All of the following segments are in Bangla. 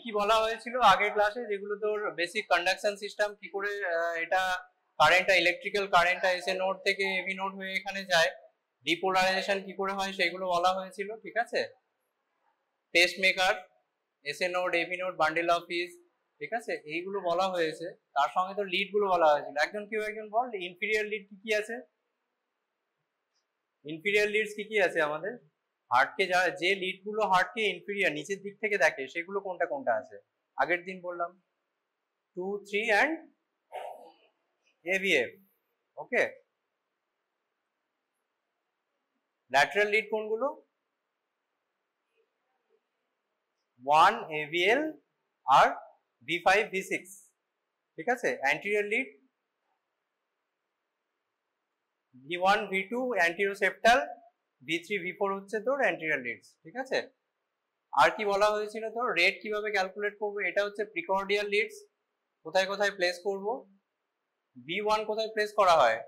কি বলা হয়েছিল আগের ক্লাসে, যেগুলো তোর বেসিক কন্ডাকশন সিস্টেম, কি করে এটা কারেন্টটা, ইলেকট্রিক্যাল কারেন্টটা এসএ নোড থেকে এবি নোড হয়ে এখানে যায়, ডিপোলারাইজেশন কি করে হয় সেগুলো বলা হয়েছিল। ঠিক আছে, test maker, SA node, AB node, bundle of His, ঠিক আছে, এইগুলো বলা হয়েছে। তার সঙ্গে তো লিড গুলো বলা হয়েছিল। একজন বল, ইনফিরিয়ার লিড কি আছে? ইনফিরিয়ার লিডস কি আছে আমাদের? হার্টকে যে লিড গুলো হার্টকে ইনফিরিয়ার নিচের দিক থেকে দেখে, সেগুলো কোনটা কোনটা আছে? আগের দিন বললাম 2, 3 and AVF। Okay, lateral lead কোনগুলো? 1 AVL আর V5 V6। ঠিক আছে, anterior lead V1 V2 অ্যান্টিরোসেপ্টাল, V3 V4 হচ্ছে তোর অ্যান্টিরিয়র লিডস। ঠিক আছে, আর কি বলা হয়েছিল তোর? রেট কিভাবে ক্যালকুলেট করবো? এটা হচ্ছে প্রিকর্ডিয়াল লিডস, কোথায় কোথায় প্লেস করব? V1 কোথায় প্লেস করা হয়?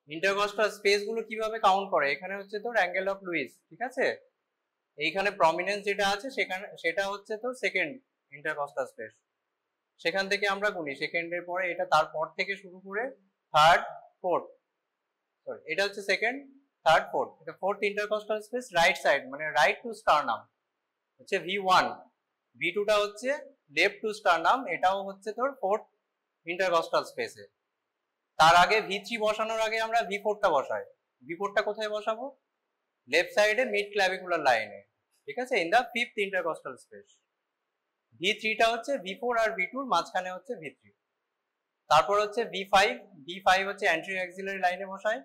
ইন্টারকস্টাল স্পেস গুলো কিভাবে কাউন্ট করে? এখানে হচ্ছে তোর অ্যাঙ্গেল অফ লুইস। ঠিক আছে, এইখানে প্রমিনেন্স যেটা আছে সেটা হচ্ছে তোর সেকেন্ড ইন্টারকস্টাল স্পেস, সেখান থেকে আমরা গুনি সেকেন্ডের পরে এটা, তারপর থেকে শুরু করে থার্ড, ফোর্থ, সরি এটা হচ্ছে সেকেন্ড, থার্ড, ফোর্থ, এটা fourth intercostal space right side, মানে রাইট টু স্টারনাম হচ্ছে V1, V2 টা হচ্ছে লেফট টু স্টারনাম, এটাও হচ্ছে তোর ফোর্থ ইন্টারকস্টাল স্পেসে। তার আগে V3 বসানোর আগে আমরা V4 টা বসাই। V4 টা কোথায় বসাবো? লেফট সাইডে মিড ক্ল্যাভিকুলার লাইনে। ঠিক আছে, in the fifth intercostal space. V3 টা হচ্ছে V4 আর V2 এর মাঝখানে হচ্ছে V3। তারপর হচ্ছে V5 হচ্ছে অ্যান্টেরিয়র অ্যাক্সিলারি লাইনে বসায়,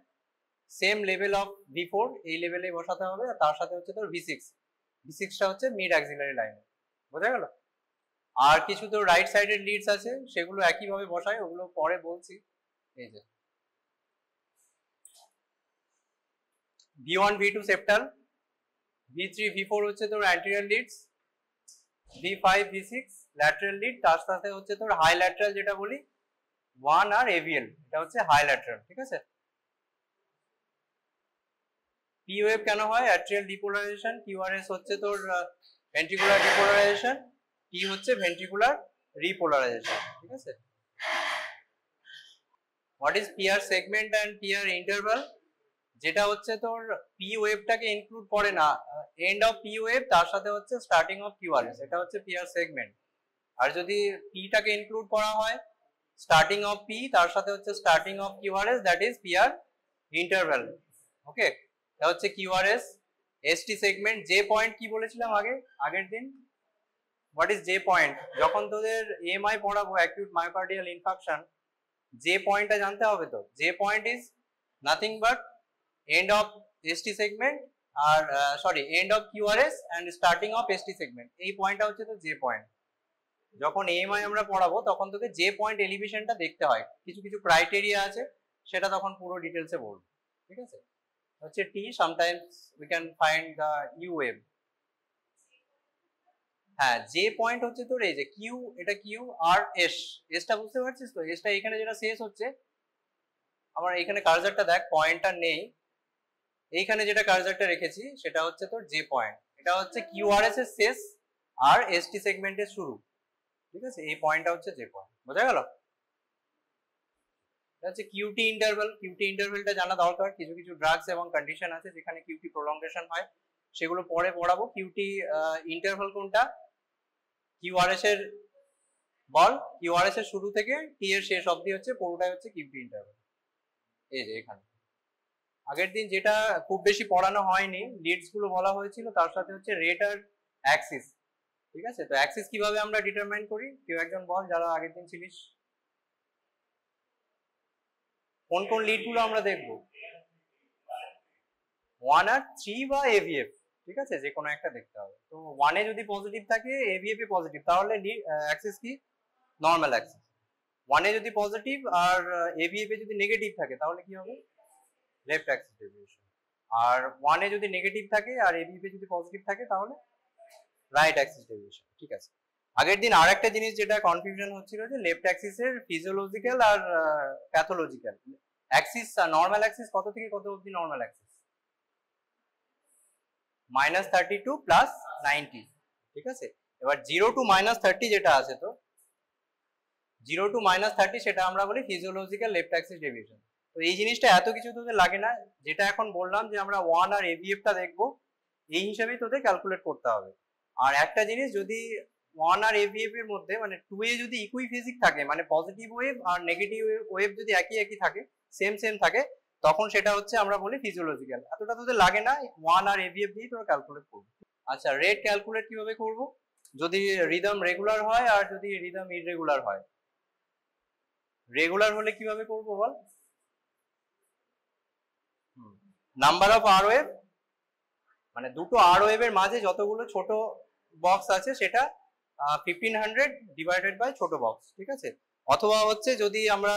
সেম লেভেল অফ V4 এই লেভেলে বসাতে হবে। আর তার সাথে হচ্ছে তোর V6 টা হচ্ছে মিড অ্যাক্সিলারি লাইনে। বোঝা গেল? আর কিছু তো রাইট সাইডের লিডস আছে, সেগুলো একইভাবে বসায়, ওগুলো পরে বলছি। এই যে V1 V2 septal, V3 V4 হচ্ছে তোর anterior Leeds, V5 V6 lateral lead, তার সাথে হচ্ছে তোর হাই ল্যাটারাল যেটা বলি 1 আর AVL, এটা হচ্ছে হাই ল্যাটারাল। ঠিক আছে, P ওয়েভ কেন হয়? অ্যাট্রিয়াল ডিপোলারাইজেশন, QRS হচ্ছে তোর ভেন্ট্রিকুলার ডিপোলারাইজেশন, T হচ্ছে ভেন্ট্রিকুলার রিপোলারাইজেশন। ঠিক আছে, what is PR segment and PR interval? যেটা হচ্ছে তোর P ওয়েভটাকে ইনক্লুড করে না, এন্ড অফ P ওয়েভ তার সাথে হচ্ছে স্টার্টিং অফ QRS, এটা হচ্ছে PR সেগমেন্ট। আর যদি P টাকে ইনক্লুড করা হয় স্টার্টিং অফ P তার সাথে হচ্ছে starting of QRS, that is PR interval. Okay, এটা হচ্ছে QRS। ST segment, J point কি বলেছিলাম আগের দিন? What is J point? যখন তোদের EMI পড়াবো অ্যাকিউট মায়োকার্ডিয়াল ইনফাকশন, J পয়েন্টটা জানতে হবে তো। J point is nothing but end of ST segment আর sorry end of QRS and starting of ST segment, এই পয়েন্টটা হচ্ছে তো J পয়েন্ট। যখন EMI আমরা পড়াবো তখন তোকে J পয়েন্ট এলিভেশনটা দেখতে হয়, কিছু কিছু ক্রাইটেরিয়া আছে, সেটা তখন পুরো ডিটেলসে বলবো। ঠিক আছে, হচ্ছে T, sometimes we can find the U wave। হ্যাঁ, J পয়েন্ট হচ্ছে তোর এই যে Q, এটা Q আর S টা বুঝতে পারছিস তো? S টা এখানে যেটা শেষ হচ্ছে, আমার এখানে কার্সারটা দেখ, পয়েন্টটা নেই, এইখানে যেটা কার্সারটা রেখেছি সেটা হচ্ছে তোর J পয়েন্ট। এটা হচ্ছে QRS এর শেষ আর ST সেগমেন্টের শুরু। ঠিক আছে, এই পয়েন্টটা হচ্ছে J পয়েন্ট। বোঝা গেল? এটা হচ্ছে QT ইন্টারভাল। QT ইন্টারভালটা জানা দরকার, কিছু কিছু ড্রাগস এবং কন্ডিশন আছে যেখানে QT প্রলঙ্গেশন হয়, সেগুলো পরে পড়াবো। QT ইন্টারভাল কোনটা? QRS এর বল, QRS এর শুরু থেকে T এর শেষ অবধি হচ্ছে পুরোটাই হচ্ছে QT ইন্টারভাল। এই যে এখানে আগের দিন যেটা খুব বেশি পড়ানো হয়নি, লিডস গুলো বলা হয়েছিল, তার সাথে হচ্ছে রেট আর অ্যাক্সিস। ঠিক আছে, তো অ্যাক্সিস কিভাবে আমরা ডিটারমাইন করি? কেউ একজন বল যারা আগের দিন ছিলিস। কোন কোন লিড গুলো আমরা দেখবো? 1 আর 3 বা AVF। ঠিক আছে, যে কোনো একটা দেখতে হবে। তো 1 এ যদি পজিটিভ থাকে, AVF এ পজিটিভ, তাহলে অ্যাক্সিস কি? Normal Axis. 1 এ যদি পজিটিভ আর AVF এ যদি নেগেটিভ থাকে তাহলে কি হবে? Left axis deviation. আর 1 এ যদি নেগেটিভ থাকে আর AVF এ যদি পজিটিভ থাকে তাহলে রাইট অ্যাক্সিস ডেভিয়েশন। ঠিক আছে, আগের দিন আরেকটা জিনিস যেটা কনফিউশন হচ্ছিল যে লেফট অ্যাক্সিসের ফিজিওলজিক্যাল আর প্যাথোলজিক্যাল। অ্যাক্সিস, নরমাল অ্যাক্সিস কত থেকে কত অবধি নরমাল অ্যাক্সিস? -32 + 90। ঠিক আছে, এবার 0 to -30 যেটা আছে, তো 0 to -30 সেটা আমরা বলি ফিজিওলজিক্যাল লেফট অ্যাক্সিস ডেভিয়েশন। তো এই জিনিসটা এত কিছু তোদের লাগে না, যেটা এখন বললাম যে আমরা 1 আর AVF টা দেখবো, এই হিসাবেই তোদের ক্যালকুলেট করতে হবে। আর একটা জিনিস, যদি 1 আর AVF এর মধ্যে মানে 2 এ যদি ইকুই ফিজিক থাকে, মানে পজিটিভ ওয়েভ আর নেগেটিভ ওয়েভ যদি একই থাকে, সেম থাকে, তখন সেটা হচ্ছে আমরা বলি ফিজিওলজিক্যাল। এতটা তোদের লাগে না, 1 আর AVF দিয়ে তোরা ক্যালকুলেট করবি। আচ্ছা, রেট ক্যালকুলেট কিভাবে করব? যদি রিদম রেগুলার হয় আর যদি রিদম ইররেগুলার হয়। রেগুলার হলে কিভাবে করব বল? নাম্বার অফ আর ওয়েভ, মানে দুটো আর ওয়েভের মাঝে যতগুলো ছোট বক্স আছে সেটা 1500 ডিভাইডেড বাই ছোট বক্স, ঠিক আছে? অথবা হচ্ছে যদি আমরা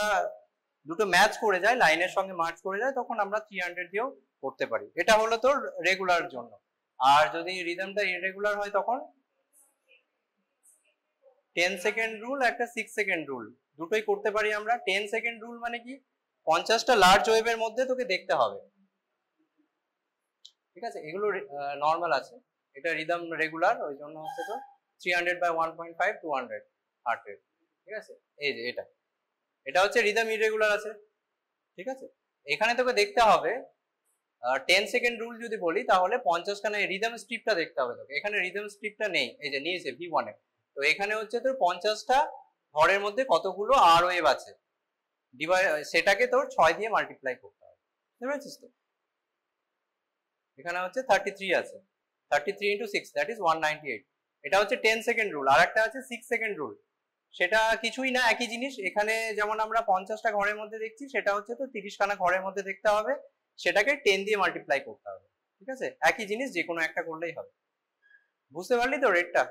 দুটো ম্যাচ করে যায়, লাইনের সঙ্গে মার্চ করে যায়, তখন আমরা 300 দিয়েও করতে পারি। এটা হলো তোর রেগুলার জন্য। আর যদি রিদমটা ইররেগুলার হয় তখন 10 সেকেন্ড রুল, একটা 6 সেকেন্ড রুল, দুটোই করতে পারি আমরা। 10 সেকেন্ড রুল মানে কি, 50টা লার্জ ওয়েভের মধ্যে তোকে দেখতে হবে, ঠিক আছে? এগুলো নর্মাল আছে, এটা রিদম রেগুলার, ওই জন্য হচ্ছে তো 300 বাই 1.5 200 হার্ট রেট, ঠিক আছে? এই যে এটা হচ্ছে রিদম ইররেগুলার আছে, ঠিক আছে? এখানে তোকে দেখতে হবে 10 সেকেন্ড রুল যদি বলি, তাহলে 50খানা রিদম স্ট্রিপটা দেখতে হবে তোকে। এখানে রিদম স্ট্রিপটা নেই, এই যে নিয়েছে V1 এ। তো এখানে হচ্ছে তোর 50টা ঘরের মধ্যে কতগুলো আর ওয়েভ আছে, সেটাকে তোর 6 দিয়ে মাল্টিপ্লাই করতে হবে, বুঝতে পেরেছিস তো? এখানে হচ্ছে 33 আছে, 33 into 6 দ্যাট ইজ 198। এটা হচ্ছে 10 সেকেন্ড রুল। আর একটা আছে 6 সেকেন্ড রুল, সেটা কিছুই না, একই জিনিস। এখানে যেমন আমরা 50টা ঘরের মধ্যে দেখছি, সেটা হচ্ছে তো 30খানা ঘরের মধ্যে দেখতে হবে, সেটাকে 10 দিয়ে মাল্টিপ্লাই করতে হবে, ঠিক আছে? একই জিনিস, যে কোনো একটা করলেই হবে। বুঝতে পারলি তো রেটটা?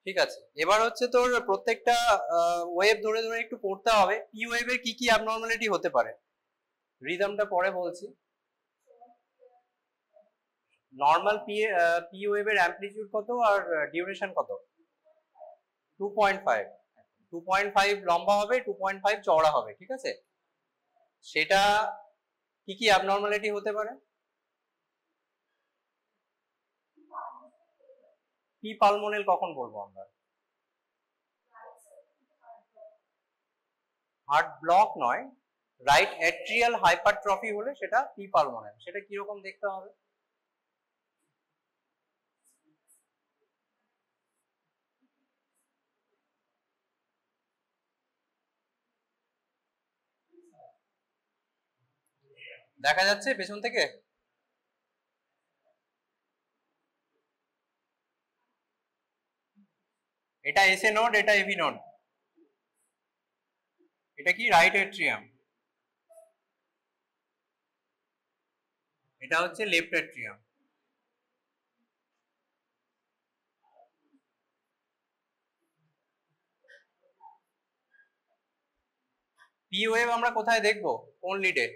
ঠিক আছে, এবার হচ্ছে তোর প্রত্যেকটা ওয়েভ ধরে ধরে একটু পড়তে হবে। পি ওয়েভের কি কি অ্যাবনর্মালিটি হতে পারে, রিদমটা পরে বলছি। নর্মাল পি ওয়েভের অ্যামপ্লিটিউড কত আর ডিউরেশন কত? 2.5। 2.5 লম্বা হবে, 2.5 চওড়া হবে, ঠিক আছে? সেটা কি কি অ্যাবনর্মালিটি হতে পারে? পি পালমোনেল কখন বলবো আমরা? হার্ট ব্লক নয়, রাইট অ্যাট্রিয়াল হাইপারট্রফি হলে সেটা পি পালমোনেল। সেটা কিরকম দেখতে হবে? দেখা যাচ্ছে পেছন থেকে? এটা এসএ নোড, এটা এভি নোড। এটা কি রাইট অ্যাট্রিয়াম, এটা হচ্ছে লেফট অ্যাট্রিয়াম। পি ওয়েভ আমরা কোথায় দেখবো, কোন লিডে?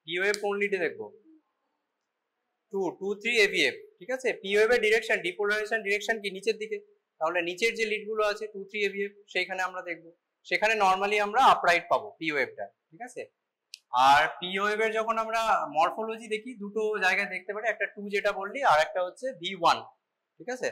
পি ওয়েভ কোন লিডে দেখবো? 2 2 3 এভিএফ, ঠিক আছে? পি ওয়েভের ডিরেকশন, ডিপোলারাইজেশন ডিরেকশন কি নিচের দিকে, তাহলে নিচের যে লিড গুলো আছে 2 3 এভিএফ, সেইখানে আমরা দেখবো। সেখানে নরমালি আমরা আপরাইট পাবো পি ওয়েভটা, ঠিক আছে? আর পি ওয়েভের যখন আমরা মরফোলজি দেখি, দুটো জায়গায় দেখতে পারি, একটা 2 যেটা বললি, আর একটা হচ্ছে V1, ঠিক আছে?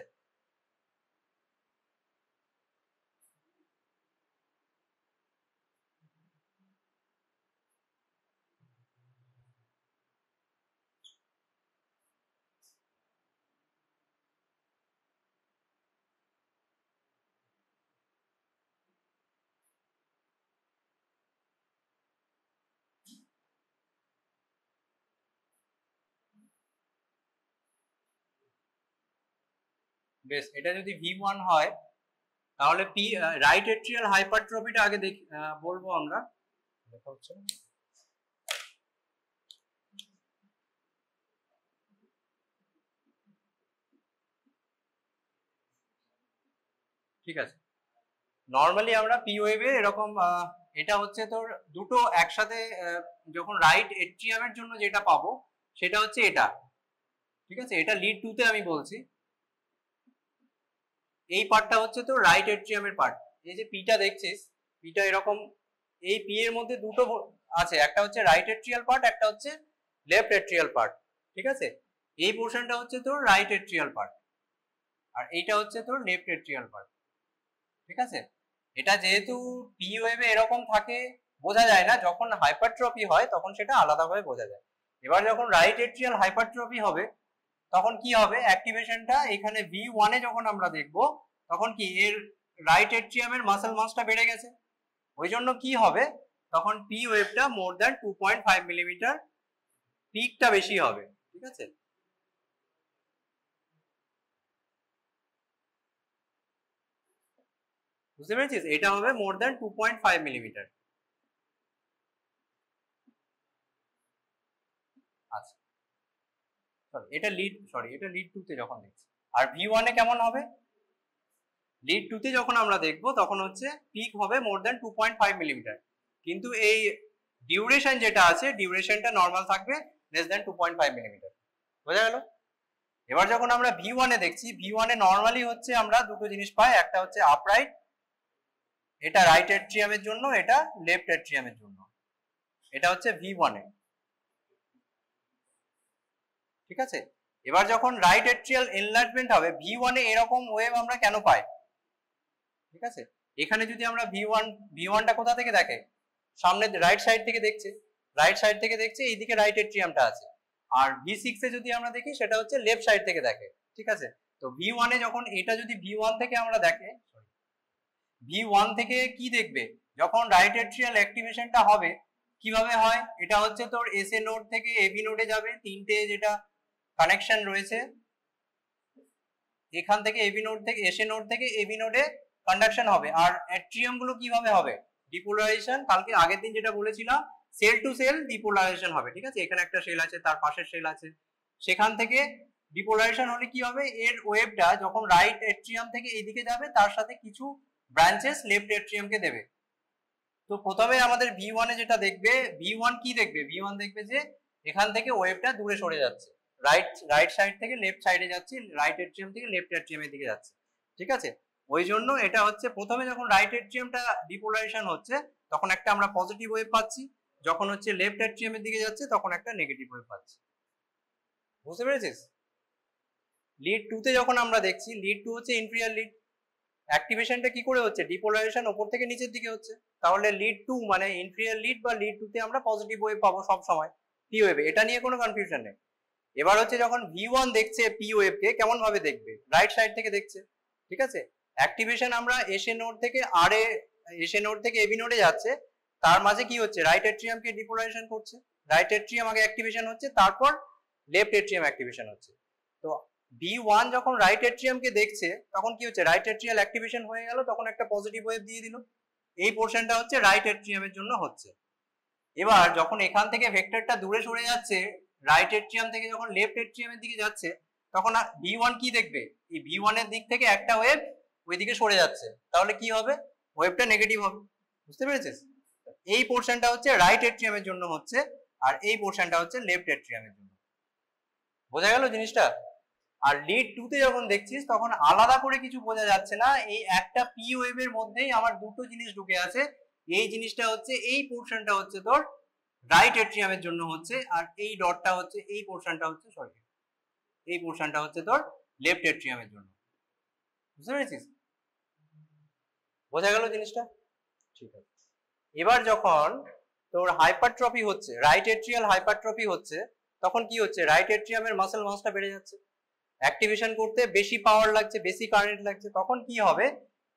বেশ, এটা যদি V1 হয়, তাহলে পি রাইট এট্রিয়াল হাইপারট্রফিটা আগে দেখি, বলবো আমরা। দেখা হচ্ছে না? ঠিক আছে, নরমালি আমরা পি ওয়েভে এরকম, এটা হচ্ছে তোর দুটো একসাথে, যখন রাইট এট্রিয়ামের জন্য যেটা পাবো সেটা হচ্ছে এটা, ঠিক আছে? এটা লিড 2 তে আমি বলছি। এই পার্টটা হচ্ছে তোর রাইট এট্রিয়ামের পার্ট। এই যে পিটা দেখছিস, পিটা এরকম, এই পি এর মধ্যে দুটো আছে, একটা হচ্ছে রাইট এট্রিয়াল পার্ট, একটা হচ্ছে লেফট এট্রিয়াল পার্ট, ঠিক আছে, এই পোর্শনটা হচ্ছে তোর রাইট এট্রিয়াল পার্ট আর এইটা হচ্ছে তোর লেফট এট্রিয়াল পার্ট। ঠিক আছে, এটা যেহেতু পি ওয়েভে এরকম থাকে বোঝা যায় না, যখন হাইপারট্রফি হয় তখন সেটা আলাদাভাবে বোঝা যায়। এবার যখন রাইট এট্রিয়াল হাইপারট্রফি হবে তখন কি হবে, অ্যাক্টিভেশনটা এখানে V1 এ যখন আমরা দেখব তখন কি এর রাইট এট্রিয়ামের মাসেল মাসটা বেড়ে গেছে, ওই জন্য কি হবে তখন পি ওয়েভটা মোর দ্যান 2.5 মিলিমিটার, পিকটা বেশি হবে। ঠিক আছে, বুঝতে পেরেছিস, এটা হবে মোর দ্যান 2.5 মিলিমিটার। আচ্ছা এটা লিড 2 তে যখন দেখছি, আর V1 এ কেমন হবে, লিড 2 তে যখন আমরা দেখবো তখন হচ্ছে পিক হবে মোর দ্যান 2.5 মিলিমিটার, কিন্তু এই ডিউরেশন যেটা আছে ডিউরেশনটা নর্মাল থাকবে লেস দ্যান 2.5 মিলিমিটার। বোঝা গেল? এবার যখন আমরা V1 এ দেখছি, V1 এ নর্মালি হচ্ছে আমরা দুটো জিনিস পাই, একটা হচ্ছে আপরাইট, এটা রাইট এট্রিয়ামের জন্য, এটা লেফট এট্রিয়ামের জন্য, এটা হচ্ছে V1 এ। ঠিক আছে, এবার যখন রাইট এট্রিয়াল এনলার্জমেন্ট হবে V1 এ এরকম ওয়েভ আমরা কেন পাই? ঠিক আছে, এখানে যদি আমরা V1টা কোথা থেকে দেখে, সামনে রাইট সাইড থেকে দেখছে, এইদিকে রাইট এট্রিয়ামটা আছে, আর V6 এ যদি আমরা দেখি সেটা হচ্ছে লেফট সাইড থেকে দেখে। ঠিক আছে, তো V1 এ যখন এটা যদি V1 থেকে আমরা দেখে, V1 থেকে কি দেখবে, যখন রাইট এট্রিয়াল অ্যাক্টিভেশনটা হবে কিভাবে হয়, এটা হচ্ছে তোর SA নোড থেকে AB নোডে যাবে, তিনটে যেটা কানেকশন রয়েছে, এখান থেকে AB নোড থেকে SA নোড থেকে AB নোডে কন্ডাকশন হবে। আর অ্যাট্রিয়াম গুলো কিভাবে হবে, ডিপোলারাইজেশন, কালকে আগের দিন যেটা বলেছিলাম সেল টু সেল ডিপোলারাইজেশন হবে। ঠিক আছে, এখানে একটা সেল আছে, তার পাশের সেল আছে, সেখান থেকে ডিপোলারাইজেশন হলে কি হবে, এর ওয়েভটা যখন রাইট এট্রিয়াম থেকে এইদিকে যাবে তার সাথে কিছু ব্রাঞ্চেস লেফট এট্রিয়ামকে দেবে। তো প্রথমে আমাদের V1 এ যেটা দেখবে, V1 কি দেখবে, V1 দেখবে যে এখান থেকে ওয়েভটা দূরে সরে যাচ্ছে, রাইট সাইড থেকে লেফট সাইডে যাচ্ছে, রাইট এট্রিয়াম থেকে লেফট এট্রিয়ামের দিকে যাচ্ছে। ঠিক আছে, ওই জন্য এটা হচ্ছে প্রথমে যখন রাইট এট্রিয়ামটা ডিপোলারাইজেশন হচ্ছে তখন একটা আমরা পজিটিভ ওয়েভ পাচ্ছি, যখন হচ্ছে লেফট এট্রিয়ামের দিকে যাচ্ছে তখন একটা নেগেটিভ ওয়েভ পাচ্ছি। বুঝতে পেরেছিস? লিড 2 তে যখন আমরা দেখছি, লিড 2 হচ্ছে ইনফিরিয়র লিড, অ্যাক্টিভেশনটা কি করে হচ্ছে, ডিপোলারাইজেশন উপর থেকে নিচের দিকে হচ্ছে, তাহলে লিড 2 মানে ইনফিরিয়র লিড বা লিড 2 তে আমরা পজিটিভ ওয়েভ পাবো সব সময় পি ওয়েভে, এটা নিয়ে কোনো কনফিউশন নেই। এবার হচ্ছে যখন V1 দেখছে পি ওয়েভ কে কেমন ভাবে দেখবে, রাইট সাইড থেকে দেখছে। ঠিক আছে, অ্যাক্টিভেশন আমরা SA নোড থেকে SA নোড থেকে AB নোডে যাচ্ছে, তার মাঝে কি হচ্ছে, রাইট এট্রিয়াম কে ডিপোলারাইজেশন করছে, রাইট এট্রিয়াম আগে অ্যাক্টিভেশন হচ্ছে, তারপর লেফট এট্রিয়াম অ্যাক্টিভেশন হচ্ছে। তো V1 যখন রাইট এট্রিয়াম কে দেখছে তখন কি হচ্ছে, রাইট এট্রিয়াল অ্যাক্টিভেশন হয়ে গেল, তখন একটা পজিটিভ ওয়েভ দিয়ে দিল, এই পোরশনটা হচ্ছে রাইট এট্রিয়ামের জন্য হচ্ছে। এবার যখন এখান থেকে ভেক্টরটা দূরে সরে যাচ্ছে, রাইট এট্রিয়াম থেকে যখন লেফট এট্রিয়ামের দিকে যাচ্ছে, তখন V1 কি দেখবে, এই V1 এর দিক থেকে একটা ওয়েভ ওইদিকে সরে যাচ্ছে, তাহলে কি হবে, ওয়েভটা নেগেটিভ হবে। বুঝতে পেরেছিস? এই পোরশনটা হচ্ছে রাইট এট্রিয়ামের জন্য হচ্ছে, আর এই পোরশনটা হচ্ছে লেফট এট্রিয়ামের জন্য। বোঝা গেল জিনিসটা? আর লিড 2 তে যখন দেখছিস তখন আলাদা করে কিছু বোঝা যাচ্ছে না, এই একটা পি ওয়েভের মধ্যেই আমার দুটো জিনিস ঢুকে আছে, এই জিনিসটা হচ্ছে, এই পোরশনটা হচ্ছে তোর রাইট এট্রিয়ামের জন্য হচ্ছে, আর এই ডটটা হচ্ছে, এই পোরশনটা হচ্ছে এই পোরশনটা হচ্ছে তোর লেফট এট্রিয়ামের জন্য। বুঝতে পেরেছিস? বোঝা গেল জিনিসটা? ঠিক আছে, এবার যখন তোর হাইপারট্রফি হচ্ছে, রাইট এট্রিয়াল হাইপারট্রফি হচ্ছে, তখন কি হচ্ছে, রাইট এট্রিয়ামের মাসেল মাসটা বেড়ে যাচ্ছে, অ্যাক্টিভেশন করতে বেশি পাওয়ার লাগছে, বেশি কারেন্ট লাগছে, তখন কি হবে,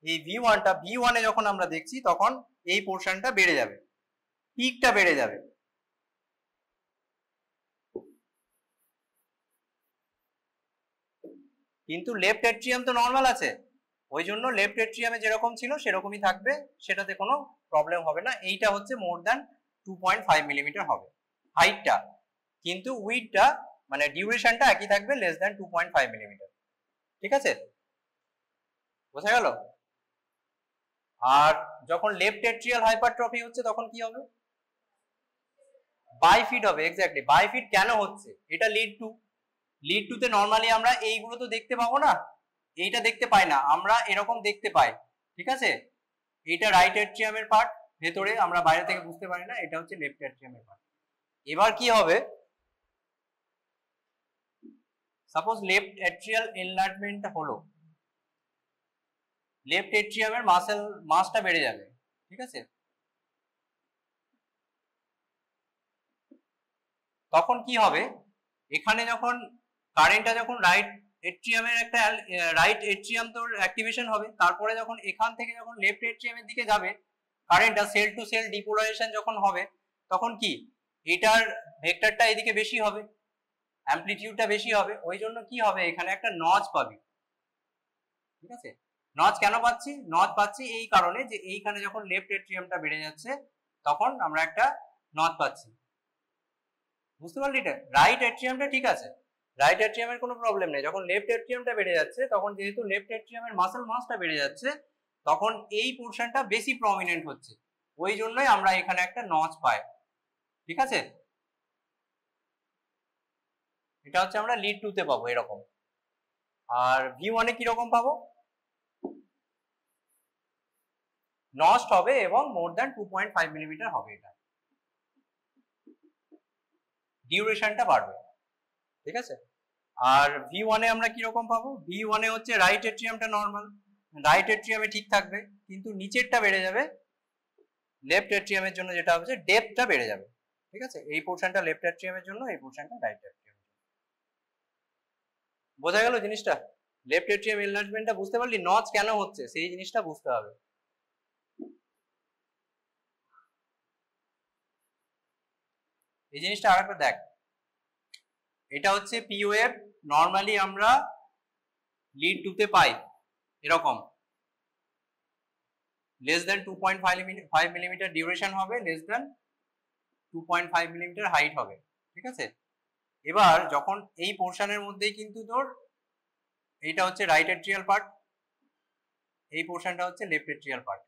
এই V1 এ যখন আমরা দেখছি তখন এই পোরশনটা বেড়ে যাবে, পিকটা বেড়ে যাবে। কিন্তু লেফট এট্রিয়াম তো নর্মাল আছে, ওই জন্য লেফট এট্রিয়ামে যেরকম ছিল সেরকমই থাকবে, সেটাতে কোনো প্রবলেম হবে না। এইটা হচ্ছে মোর দ্যান 2.5 মিলিমিটার হবে হাইটটা, কিন্তু উইডটা মানে ডিউরেশনটা একই থাকবে, লেস দ্যান 2.5 মিলিমিটার। ঠিক আছে, বোঝা গেল? আর যখন লেফট এট্রিয়াল হাইপারট্রফি হচ্ছে তখন কি হবে, বাইফিট হবে। এক্স্যাক্টলি, বাইফিট কেন হচ্ছে, এটা লিড 2 তে নরমালি আমরা এইগুলো তো দেখতে পাবো না, এইটা দেখতে পাই না, আমরা এরকম দেখতে পাই। ঠিক আছে, এইটা রাইট এট্রিয়ামের পার্ট, ভেতরে আমরা বাইরে থেকে বুঝতে পারি না, এটা হচ্ছে লেফট এট্রিয়ামের পার্ট। এবার কি হবে, সাপোজ লেফট এট্রিয়াল এনলার্জমেন্ট হলো, লেফট এট্রিয়ামের মাসটা বেড়ে যাবে, ঠিক আছে? তখন কি হবে, এখানে যখন কারেন্টটা যখন রাইট এট্রিয়াম তোর অ্যাক্টিভেশন হবে, তারপরে যখন এখান থেকে যখন লেফট এট্রিয়ামের দিকে যাবে কারেন্টটা, সেল টু সেল ডিপোলারাইজেশন যখন হবে, তখন কি এটার ভেক্টরটা এদিকে বেশি হবে, অ্যামপ্লিটিউডটা বেশি হবে, ওই জন্য কি হবে এখানে একটা নচ পাবি, ঠিক আছে? নচ কেন পাচ্ছি? নচ পাচ্ছি এই কারণে যে এইখানে যখন লেফট এট্রিয়ামটা বেড়ে যাচ্ছে তখন আমরা একটা নচ পাচ্ছি, বুঝতে পারলি? এটা রাইট এট্রিয়ামটা ঠিক আছে, রাইট এট্রিয়ামের কোনো প্রবলেম নেই। যখন লেফট এট্রিয়ামটা বেড়ে যাচ্ছে তখন যেহেতু লেফট এট্রিয়ামের মাসটা বেড়ে যাচ্ছে, তখন এই পোরশনটা বেশি প্রমিনেন্ট হচ্ছে, ওই জন্যই আমরা এখানে একটা নচ পাই, ঠিক আছে? এটা হচ্ছে আমরা লিড 2 তে পাবো এরকম। আর V1 এ কি রকম পাবো? নস্ট হবে এবং মোর দ্যান 2.5 মিলিমিটার হবে, এটা ডিউরেশনটা বাড়বে, ঠিক আছে? আর V1 এ আমরা কি রকম পাবো? V1 এ হচ্ছে রাইট এট্রিয়ামটা নরমাল, রাইট এট্রিয়ামে ঠিক থাকবে, কিন্তু নিচেরটা বেড়ে যাবে, লেফট এট্রিয়ামের জন্য যেটা হবে ডেপথটা বেড়ে যাবে, ঠিক আছে? এই পোরশনটা লেফট এট্রিয়ামের জন্য, এই পোরশনটা রাইট এট্রিয়ামের জন্য। বোঝা গেল জিনিসটা? লেফট এট্রিয়াম এনলার্জমেন্টটা বুঝতে পারলি, নচ কেন হচ্ছে সেই জিনিসটা বুঝতে হবে। এই জিনিসটা আরেকবার দেখ, এটা হচ্ছে পি ওয়েভ, নরমালি আমরা লিড 2 তে পাই এরকম, লেস দেন 2.5 মিলিমিটার ডিউরেশন হবে, লেস দেন 2.5 মিলিমিটার হাইট হবে, ঠিক আছে? এবার যখন এই পোরশনের মধ্যেই কিন্তু তোর এইটা হচ্ছে রাইট এট্রিয়াল পার্ট, এই পোরশনটা হচ্ছে লেফট এট্রিয়াল পার্ট।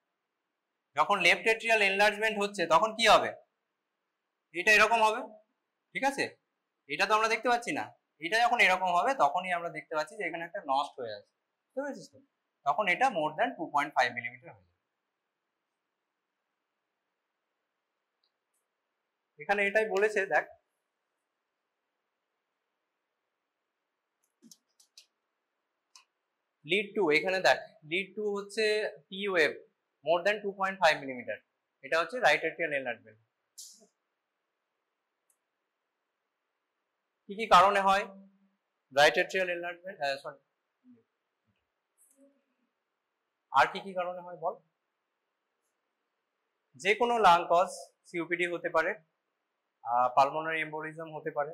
যখন লেফট এট্রিয়াল এনলার্জমেন্ট হচ্ছে তখন কি হবে, এটা এরকম হবে, ঠিক আছে? এটা তো আমরা দেখতে পাচ্ছি না, এটা যখন এরকম হবে তখনই আমরা দেখতে পাচ্ছি যে এখানে একটা নষ্ট হয়ে আছে, বুঝতে পেরেছিস তো? তখন এটা মোর দ্যান 2.5 মিলিমিটার হয়ে যাবে। এখানে এটাই বলেছে, দেখ লিড 2, এখানে দেখ লিড 2 হচ্ছে P wave more than 2.5 millimetre, এটা হচ্ছে রাইট এট্রিয়াল এনলার্জমেন্ট। কি কি কারণে হয় রাইট এট্রিয়াল এনলার্জমেন্ট, সরি আর কি কি কারণে হয় বল? যে কোনো লাং কজ, সিওপিডি হতে পারে, পালমোনারি এম্বোলিজম হতে পারে,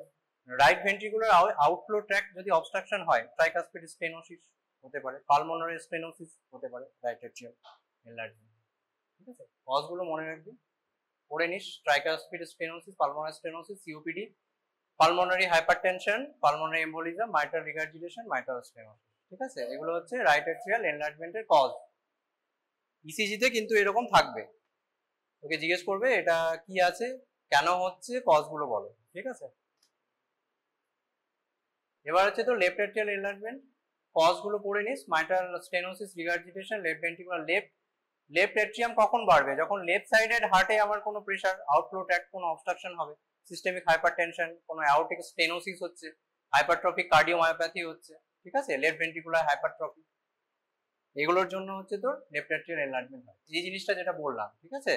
রাইট ভেন্ট্রিকুলার আউটফ্লো ট্র্যাক্ট যদি অবস্ট্রাকশন হয়, ট্রাইকাসপিড স্টেনোসিস হতে পারে, পালমোনারি স্টেনোসিস হতে পারে, রাইট এট্রিয়াল এনলার্জমেন্ট, ঠিক আছে? কজগুলো মনে রাখবি, পড়ে নিস, tricuspid stenosis, pulmonary stenosis, COPD, pulmonary hypertension, pulmonary embolism, mitral regurgitation, mitral stenosis, ঠিক আছে? এগুলো হচ্ছে রাইট এট্রিয়াল এনলার্জমেন্টের কজ। ইসিজিতে কিন্তু এরকম থাকবে, তোকে জিজ্ঞেস করবে এটা কি আছে, কেন হচ্ছে, কজগুলো বলো, ঠিক আছে? এবার হচ্ছে তো লেফট এট্রিয়াল এনলার্জমেন্ট, কজগুলো পড়ে নিস, mitral stenosis, regurgitation, left ventricular, left atrium কখন বাড়বে? যখন লেফট সাইডের হার্টে আমার কোনো প্রেসার, আউটফ্লো ট্র্যাক্ট কোনো অবস্ট্রাকশন হবে, সিস্টেমিক হাইপারটেনশন, কোনো অ্যাওর্টিক স্টেনোসিস হচ্ছে, হাইপারট্রফিক কার্ডিওমায়োপ্যাথি হচ্ছে, ঠিক আছে? লেফট ভেন্ট্রিকুলার হাইপারট্রফি, এগুলোর জন্য হচ্ছে তোর লেফট এট্রিয়াল এনলার্জমেন্ট হয়। এই জিনিসটা যেটা বললাম, ঠিক আছে?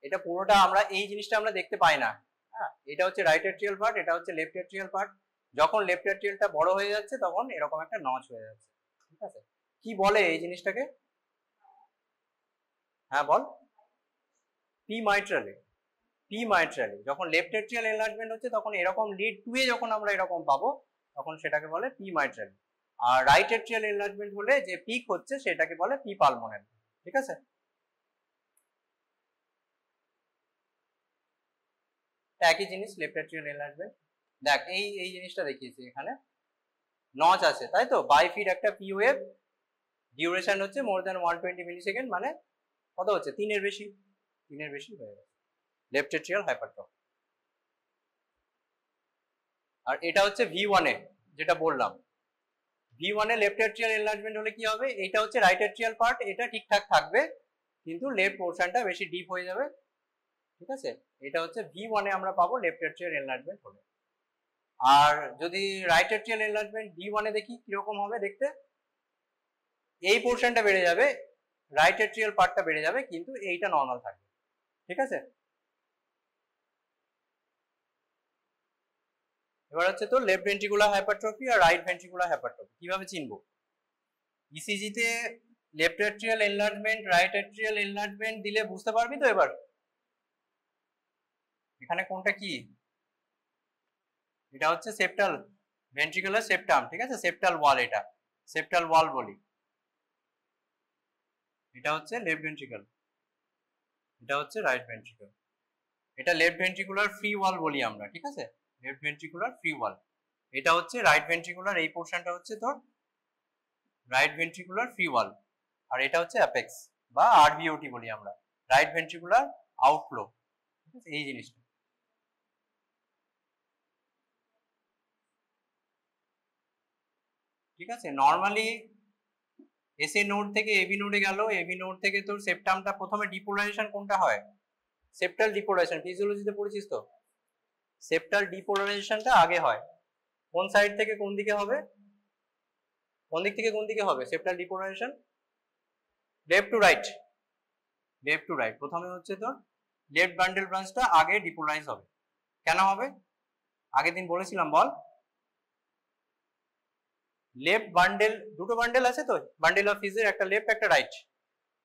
এটা পুরোটা আমরা এই জিনিসটা আমরা দেখতে পাই না, হ্যাঁ? এটা হচ্ছে রাইট এট্রিয়াল পার্ট, এটা হচ্ছে লেফট এট্রিয়াল পার্ট। যখন লেফট এট্রিয়ালটা বড় হয়ে যাচ্ছে তখন এরকম একটা নচ হয়ে যাচ্ছে, ঠিক আছে? কি বলে এই জিনিসটাকে? হ্যাঁ বল। পি মাইট্রালে যখন লেফট এট্রিয়াল এনলার্জমেন্ট হচ্ছে তখন এরকম লিড 2 এ যখন আমরা এরকম পাবো তখন সেটাকে বলে পি মাইট্রালে। আর রাইট এট্রিয়াল এনলার্জমেন্ট হলে যে পিক হচ্ছে সেটাকে বলে পি পালমোনারি, ঠিক আছে? একই জিনিস লেফট এট্রিয়াল এনলার্জমেন্ট। দেখ এই জিনিসটা দেখিয়েছি, এখানে নচ আছে তাই তো, বাই ফিট একটা পি ওয়েভ, ডিউরেশন হচ্ছে মোর দ্যান 120 মিলিসেকেন্ড, মানে কত হচ্ছে 3 এর বেশি হয়ে গেছে লেফট এট্রিয়াল হাইপারট্রফি। আর এটা হচ্ছে V1 এ যেটা বললাম, V1 এ লেফট এট্রিয়াল এনলার্জমেন্ট হলে কি হবে, এটা হচ্ছে রাইট এট্রিয়াল পার্ট, এটা ঠিকঠাক থাকবে কিন্তু লেফট পোরশনটা বেশি ডিপ হয়ে যাবে, ঠিক আছে? এটা হচ্ছে V1 এ আমরা পাবো লেফট এট্রিয়াল এনলার্জমেন্ট হলে। আর যদি রাইট এট্রিয়াল এনলার্জমেন্ট V1 এ দেখি কিরকম হবে দেখতে, এই পোর্শনটা বেড়ে যাবে, রাইট এট্রিয়াল পার্টটা বেড়ে যাবে, কিন্তু এইটা নর্মাল থাকবে। ঠিক আছে, এবার হচ্ছে তো লেফট ভেন্ট্রিকুলার হাইপারট্রফি আর রাইট ভেন্ট্রিকুলার হাইপারট্রফি কিভাবে চিনবো? ইসিজি তে left atrial enlargement, right atrial enlargement দিলে বুঝতে পারবি তো এবার এখানে কোনটা কি? এটা হচ্ছে সেপ্টাল ভেন্ট্রিকুলার সেপ্টাম, ঠিক আছে, সেপ্টাল ওয়াল, এটা সেপ্টাল ওয়াল বলি। এটা হচ্ছে লেফট ভেন্ট্রিকল, এটা হচ্ছে রাইট ভেন্ট্রিকল, এটা লেফট ভেন্ট্রিকুলার ফ্রি ওয়াল বলি আমরা। ঠিক আছে, লেফট ভেন্ট্রিকুলার ফ্রি ওয়াল, এটা হচ্ছে রাইট ভেন্ট্রিকুলার, এই পোর্শনটা হচ্ছে তোর রাইট ভেন্ট্রিকুলার ফ্রি ওয়াল, আর এটা হচ্ছে অ্যাপেক্স বা আরভিওটি বলি আমরা, রাইট ভেন্ট্রিকুলার আউটফ্লো। ঠিক আছে, এই জিনিসটা। ঠিক আছে, নর্মালি এসএ নোড থেকে এবি নোডে গেল, এবি নোড থেকে তোর সেপ্টামটা প্রথমে ডিপোলারাইজেশন কোনটা হয়? সেপ্টাল ডিপোলারাইজেশন, ফিজিওলজিতে পড়েছিস তো, সেপ্টাল ডিপোলারাইজেশনটা আগে হয়। কোন সাইড থেকে কোন দিকে হবে? কোন দিক থেকে কোন দিকে হবে septal depolarisation? Left to right, left to right. প্রথমে হচ্ছে তোর লেফট বান্ডেল ব্রাঞ্চটা আগে ডিপোলারাইজ হবে। কেন হবে? আগের দিন বলেছিলাম, বল। লেফট বান্ডেল, দুটো বান্ডেল আছে তো, বান্ডেল অফ ফিজের, একটা লেফট একটা রাইট।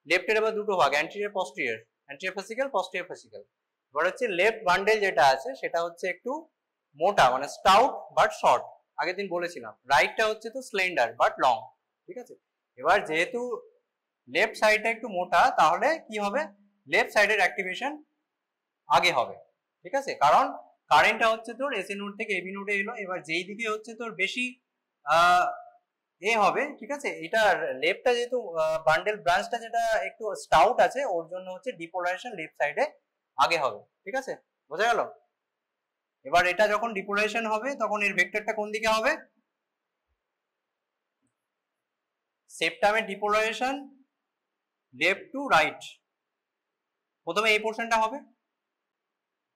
লেফটের আবার দুটো ভাগ, অ্যান্টেরিয়র পস্টেরিয়র, অ্যান্টেরিয়র ফেসিক্যাল পস্টেরিয়র ফেসিক্যাল। এবার হচ্ছে লেফট বান্ডেল যেটা আছে সেটা হচ্ছে একটু মোটা, মানে স্টাউট বাট শর্ট, আগের দিন বলেছিলাম। রাইটটা হচ্ছে তো স্লেন্ডার বাট লং। ঠিক আছে, এবার যেহেতু লেফট সাইডটা একটু মোটা, তাহলে কি হবে? লেফট সাইডের অ্যাক্টিভেশন আগে হবে। ঠিক আছে, কারণ কারেন্টটা হচ্ছে তোর এসএ নোড থেকে এবি নোডে এলো, এবার যেই দিকে হচ্ছে তোর বেশি এ হবে, ঠিক আছে, এটা লেফটটা যেহেতু বান্ডেল ব্রাঞ্চটা যেটা একটু স্টাউট আছে, ওর জন্য হচ্ছে ডিপোলারাইজেশন লেফট সাইডে আগে হবে। ঠিক আছে, বোঝা গেল? এবার এটা যখন ডিপোলারাইজেশন হবে তখন এর ভেক্টরটা কোন দিকে হবে? সেপ্টামের ডিপোলারাইজেশন লেফট টু রাইট, প্রথমে এই পোর্শনটা হবে,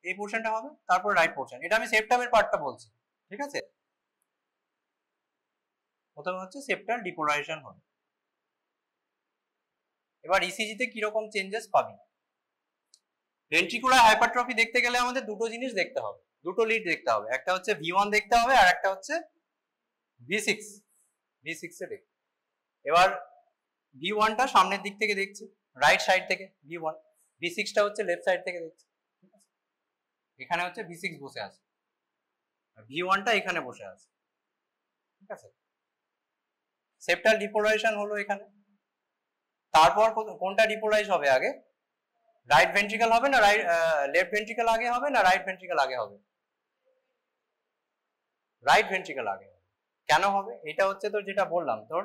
এই পোর্শনটা হবে, তারপর রাইট পোর্শন। এটা আমি সেপ্টামের পার্টটা বলছি। ঠিক আছে, প্রথমে হচ্ছে সেপ্টাল ডিপোলারাইজেশন হবে। এবার ইসিজিতে কিরকম চেঞ্জেস পাবি? ভেন্ট্রিকুলার হাইপারট্রফি দেখতে গেলে আমাদের দুটো জিনিস দেখতে হবে, দুটো লিড দেখতে হবে, একটা হচ্ছে V1 দেখতে হবে আর একটা হচ্ছে V6। V6 এ দেখ, এবার V1টা সামনের দিক থেকে দেখছি, রাইট সাইড থেকে V1, V6টা হচ্ছে লেফট সাইড থেকে দেখছি। ঠিক আছে, এখানে হচ্ছে V6 বসে আছে, V1টা এখানে বসে আছে। ঠিক আছে, সেপ্টাল ডিপোলারাইজেশন হলো এখানে, তারপর কোনটা ডিপোলারাইজ হবে আগে? রাইট ভেন্ট্রিকল হবে না লেফট ভেন্ট্রিকল আগে হবে না রাইট ভেন্ট্রিকল আগে হবে? রাইট ভেন্ট্রিকল আগে হবে। কেন হবে? এটা হচ্ছে তোর যেটা বললাম, তোর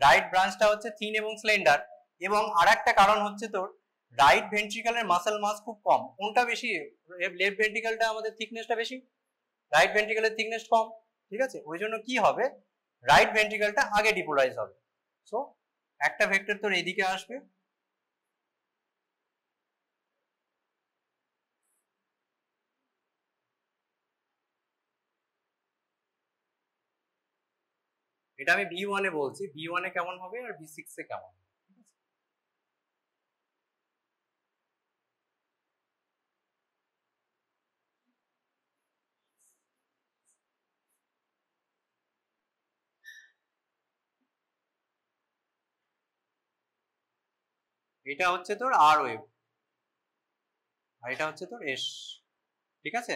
রাইট ব্রাঞ্চটা হচ্ছে থিন এবং স্লেন্ডার, এবং আরেকটা কারণ হচ্ছে তোর রাইট ভেন্ট্রিকলের মাসেল মাস খুব কম। কোনটা বেশি? লেফট ভেন্ট্রিকলটা আমাদের থিকনেসটা বেশি, রাইট ভেন্ট্রিকলের থিকনেস কম। ঠিক আছে, ওই জন্য কি হবে, রাইট ভেন্ট্রিকলটা আগে ডিপোলারাইজ হবে। সো একটা ভেক্টর তোর এইদিকে আসবে, এটা আমি V1 এ বলছি, V1 এ কেমন হবে আর V6 এ কেমন হবে। এটা হচ্ছে তোর আর ওয়েভ আর এটা হচ্ছে তোর এস। ঠিক আছে,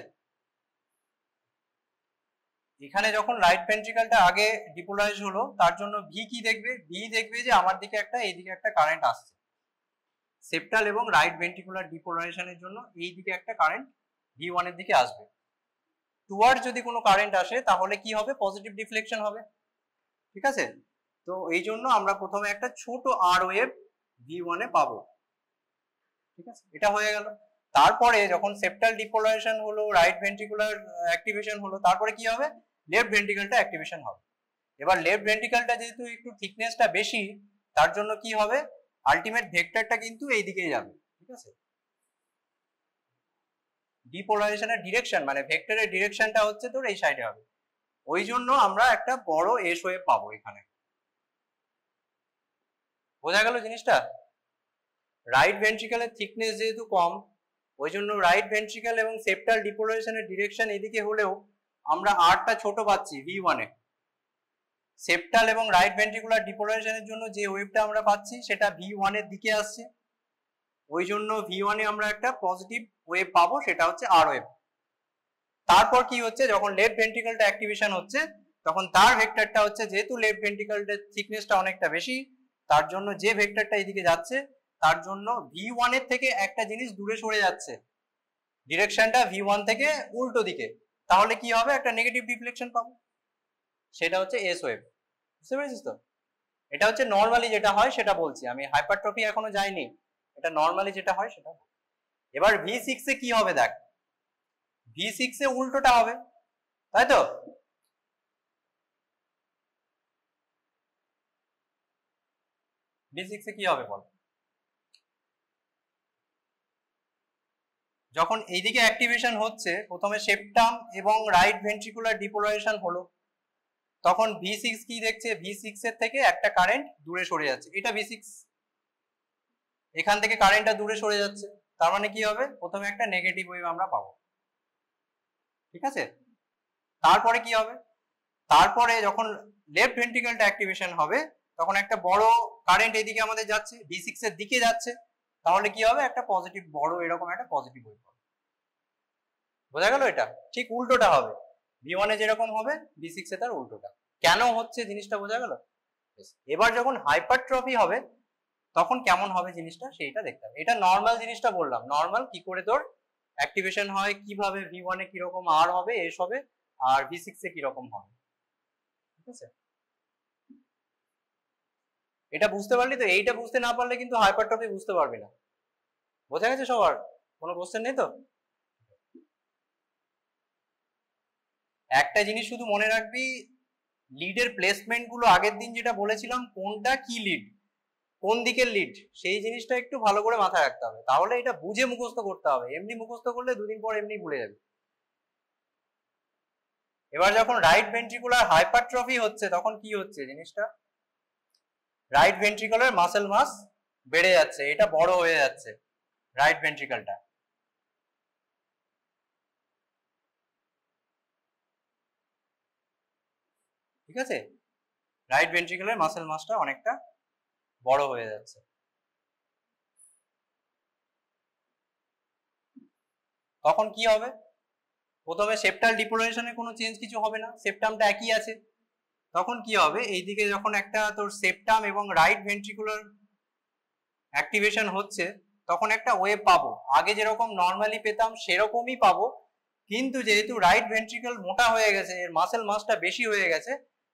এখানে যখন রাইট ভেন্ট্রিকলটা আগে ডিপোলারাইজ হলো, তার জন্য ভি কি দেখবে? ভি দেখবে যে আমার দিকে একটা, এইদিকে একটা কারেন্ট আসছে। সেপ্টাল এবং রাইট ভেন্ট্রিকুলার ডিপোলারাইজেশনের জন্য এই দিকে একটা কারেন্ট V1 এর দিকে আসবে। টুয়ার্ড যদি কোনো কারেন্ট আসে তাহলে কি হবে? পজিটিভ ডিফ্লেকশন হবে। ঠিক আছে, তো এই জন্য আমরা প্রথমে একটা ছোট আর ওয়েভ V1 এ পাবো। ঠিক আছে, এটা হয়ে গেল। তারপরে যখন সেপ্টাল ডিপোলারাইজেশন হলো, রাইট ভেন্ট্রিকুলার অ্যাক্টিভেশন হলো, তারপরে কি হবে? লেফট ভেন্ট্রিকলটা অ্যাক্টিভেশন হবে। এবার লেফট ভেন্ট্রিকলটা যেহেতু একটু থিকনেসটা বেশি, তার জন্য কি হবে? আলটিমেট ভেক্টরটা কিন্তু এই দিকেই যাবে। ঠিক আছে, ডিপোলারাইজেশনের ডিরেকশন মানে ভেক্টরের ডিরেকশনটা হচ্ছে তোর এই সাইডে হবে। ওই জন্য আমরা একটা বড় এস ওয়েভ পাবো এখানে। বোঝা গেল জিনিসটা? রাইট ভেন্ট্রিকেলের থিকনেস যেহেতু কম, ওই জন্য রাইট ভেন্ট্রিকেল এবং সেপ্টাল ডিপোলারাইজেশনের ডিরেকশন এদিকে হলেও আমরা আরটা ছোট পাচ্ছি V1 এ। সেপ্টাল এবং রাইট ভেন্ট্রিকুলার ডিপোলারাইজেশনের জন্য যে ওয়েভটা আমরা পাচ্ছি সেটা V1 এর দিকে আসছে, ওই জন্য V1 এ আমরা একটা পজিটিভ ওয়েভ পাবো, সেটা হচ্ছে আর ওয়েভ। তারপর কি হচ্ছে, যখন লেফট ভেন্ট্রিকেলটা অ্যাক্টিভেশন হচ্ছে তখন তার ভেক্টরটা হচ্ছে, যেহেতু লেফট ভেন্ট্রিকেলটার থিকনেসটা অনেকটা বেশি, তার জন্য যে ভেক্টরটা এদিকে যাচ্ছে তার জন্য V1 এর থেকে একটা জিনিস দূরে সরে যাচ্ছে, ডিরেকশনটা V1 থেকে উল্টো দিকে। তাহলে কি হবে, একটা নেগেটিভ ডিফ্লেকশন পাবো, সেটা হচ্ছে এস ওয়েভ। বুঝতে পেরেছিস তো? এটা হচ্ছে নর্মালি যেটা হয় সেটা বলছি আমি, হাইপারট্রফি এখনো যায়নি, এটা নর্মালি যেটা হয় সেটা। এবার V6 এ কি হবে দেখ, V6 এ উল্টোটা হবে, তাই তো? V6 এ কি হবে বল? যখন এইদিকে অ্যাক্টিভেশন হচ্ছে, প্রথমে সেপ্টাম এবং রাইট ভেন্ট্রিকুলার ডিপোলারাইজেশন হলো, তখন V6 কি দেখছে, V6 এর থেকে একটা কারেন্ট দূরে সরে যাচ্ছে, এটা V6, এখান থেকে কারেন্টটা দূরে সরে যাচ্ছে, তার মানে কি হবে, প্রথমে একটা নেগেটিভ ওয়েভ আমরা পাবো, ঠিক আছে? তারপরে কি হবে, তারপরে যখন লেফট ভেন্ট্রিকেলটা অ্যাক্টিভেশন হবে তখন একটা বড় কারেন্ট এদিকে আমাদের যাচ্ছে, V6 এর দিকে যাচ্ছে, তাহলে কি হবে, একটা পজিটিভ বড় এরকম একটা পজিটিভ ওয়েভ হবে। বোঝা গেল? এটা ঠিক উল্টোটা হবে, V1 এ যেরকম হবে V6 এ তার উল্টোটা। কেন হচ্ছে জিনিসটা বোঝা গেল? এবার যখন হাইপারট্রফি হবে তখন কেমন হবে জিনিসটা সেইটা দেখতে হবে। এটা নর্মাল জিনিসটা বললাম, নর্মাল কি করে তোর অ্যাক্টিভেশন হয়, কিভাবে V1 এ কিরকম আর হবে, এস হবে, আর V6 এ কিরকম হবে, ঠিক আছে? এটা বুঝতে পারলি তো? এইটা বুঝতে না পারলে কিন্তু হাইপারট্রফি বুঝতে পারবি না। বোঝা গেছে সবার? কোনো কোশ্চেন নেই তো? একটা জিনিস শুধু মনে রাখবি, লিডের প্লেসমেন্ট গুলো আগের দিন যেটা বলেছিলাম, কোনটা কি লিড, কোন দিকের লিড, সেই জিনিসটা একটু ভালো করে মাথায় রাখতে হবে, তাহলে এটা বুঝে মুখস্থ করতে হবে, এমনি মুখস্থ করলে দুদিন পর এমনি ভুলে যাবে। এবার যখন রাইট ভেন্ট্রিকুলার হাইপারট্রফি হচ্ছে তখন কি হচ্ছে জিনিসটা, রাইট ভেন্ট্রিকুলার মাসেল মাস বেড়ে যাচ্ছে, এটা বড় হয়ে যাচ্ছে রাইট ভেন্ট্রিকলটা, ঠিক আছে? রাইট ভেন্ট্রিকুলার মাসেল মাসটা অনেকটা বড় হয়ে যাচ্ছে। তখন কি হবে, প্রথমে সেপ্টাল ডিপোলারাইজেশনে কোনো চেঞ্জ কিছু হবে না, সেপ্টামটা একই আছে। তখন কি হবে, এইদিকে যখন একটা তোর সেপ্টাম এবং রাইট ভেন্ট্রিকুলার অ্যাক্টিভেশন হচ্ছে তখন একটা ওয়েভ পাবো, আগে যেরকম নর্মালি পেতাম সেরকমই পাবো, কিন্তু যেহেতু রাইট ভেন্ট্রিকল মোটা হয়ে গেছে, এর মাসেল মাসটা বেশি হয়ে গেছে,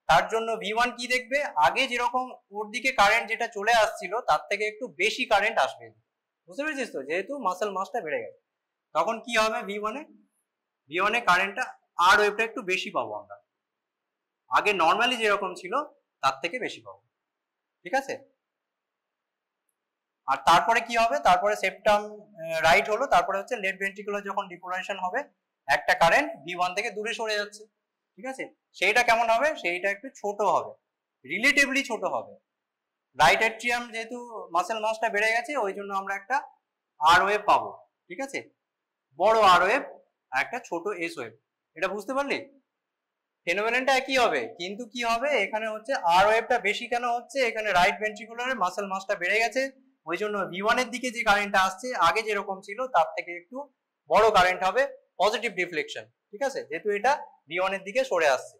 তার জন্য V1 কি দেখবে, আগে যেরকম ওর দিকে কারেন্ট যেটা চলে আসছিল তার থেকে একটু বেশি কারেন্ট আসবে। বুঝতে পেরেছিস তো? যেহেতু মাসেল মাসটা বেড়ে গেছে তখন কি হবে, V1 এ কারেন্টটা আর ওয়েভটা একটু বেশি পাবো আমরা, আগে নর্মালি যেরকম ছিল তার থেকে বেশি পাবো, ঠিক আছে? আর তারপরে কি হবে, তারপরে সেপ্টাম রাইট হলো, তারপরে হচ্ছে লেফট ভেন্ট্রিকুলার যখন ডিপোলারাইজেশন হবে একটা কারেন্ট V1 থেকে দূরে সরে যাচ্ছে, ঠিক আছে? সেইটা কেমন হবে, সেইটা একটু ছোট হবে, রিলেটিভলি ছোট হবে। রাইট অ্যাট্রিয়াম যেহেতু মাসেল মাসটা বেড়ে গেছে ওই জন্য আমরা একটা আর ওয়েভ পাবো, ঠিক আছে? বড় আর ওয়েভ আর একটা ছোট এস ওয়েভ। এটা বুঝতে পারলি? ফেনোমেননটা একই হবে, কিন্তু কি হবে, এখানে হচ্ছে আর ওয়েভটা বেশি কেন হচ্ছে, এখানে রাইট ভেন্ট্রিকুলারে মাসেল মাসটা বেড়ে গেছে, ওই জন্য V1 এর দিকে যে কারেন্টটা আসছে আগে যেরকম ছিল তার থেকে একটু বড় কারেন্ট হবে, পজিটিভ ডিফ্লেকশন, ঠিক আছে? যেহেতু এটা V1 এর দিকে সরে আসছে।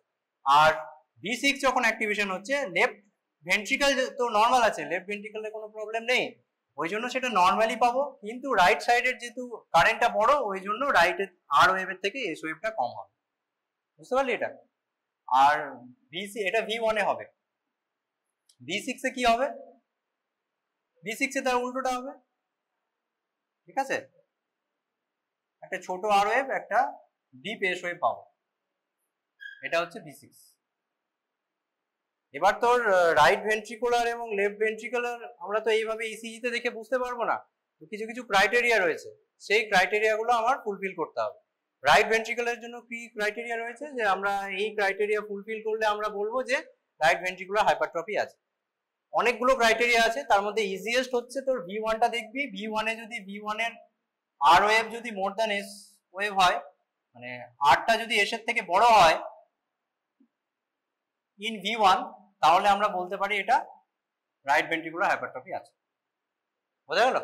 আর V6 যখন অ্যাক্টিভেশন হচ্ছে, লেফট ভেন্ট্রিকল তো নর্মাল আছে, লেফট ভেন্ট্রিকলে কোনো প্রবলেম নেই, ওই জন্য সেটা নর্মালি পাবো, কিন্তু রাইট সাইডের যেহেতু কারেন্টটা বড় ওই জন্য রাইটের আর ওয়েভের থেকে এস ওয়েভটা কম হবে। বুঝতে পারলি এটা? আর এটা V1 এ হবে, V6 এ কি হবে, V6 এ তার উল্টোটা হবে, ঠিক আছে? একটা ছোট আর ওয়েভ একটা ডিপ এস ওয়েভ পাবো, এটা হচ্ছে V6। এবার তোর রাইট ভেন্ট্রিকুলার এবং লেফট ভেন্ট্রিকুলার আমরা তো এইভাবে ইসিজিতে দেখে বুঝতে পারবো না, তো কিছু কিছু ক্রাইটেরিয়া রয়েছে, সেই ক্রাইটেরিয়া গুলো আমার ফুলফিল করতে হবে। রাইট ভেন্ট্রিকলের জন্য কি ক্রাইটেরিয়া রয়েছে, যে আমরা এই ক্রাইটেরিয়া ফুলফিল করলে আমরা বলবো যে রাইট ভেন্ট্রিকুলার হাইপারট্রফি আছে। অনেকগুলো ক্রাইটেরিয়া আছে, তার মধ্যে ইজিয়েস্ট হচ্ছে তোর V1টা দেখবি। V1 এ যদি V1 এর আর ওয়েভ যদি মোর দ্যান এস ওয়েভ হয়, মানে আরটা যদি এস এর থেকে বড় হয় ইন V1, তাহলে আমরা বলতে পারি এটা রাইট ভেন্ট্রিকুলার হাইপারট্রফি আছে। বোঝা গেল?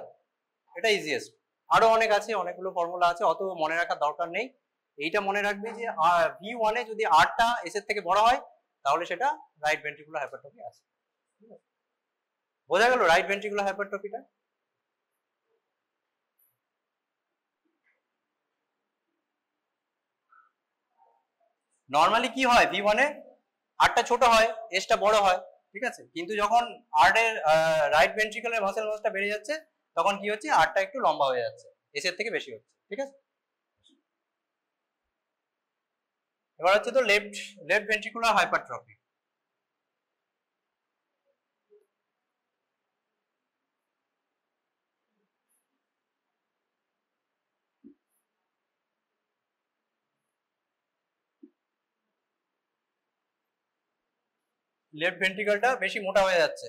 এটা ইজিয়েস্ট। আরো অনেক আছে, অনেকগুলো ফর্মুলা আছে, অত মনে রাখার দরকার নেই। এইটা মনে রাখবে যে V1 এ যদি আরটা এস এর থেকে বড় হয় তাহলে সেটা রাইট ভেন্ট্রিকুলার হাইপারট্রফি আছে। বোঝা গেল রাইট ভেন্ট্রিকুলার হাইপারট্রফিটা? নর্মালি কি হয়, V1 এ আরটা ছোট হয়, এসটা বড় হয়, ঠিক আছে? কিন্তু যখন আর এর রাইট ভেন্ট্রিকুলার মাসেল মাসটা বেড়ে যাচ্ছে তখন কি হচ্ছে, আরটা একটু লম্বা হয়ে যাচ্ছে, এস এর থেকে বেশি হচ্ছে, ঠিক আছে? এবার হচ্ছে তো লেফট ভেন্ট্রিকুলার হাইপারট্রফি। লেফট ভেন্ট্রিকলটা বেশি মোটা হয়ে যাচ্ছে।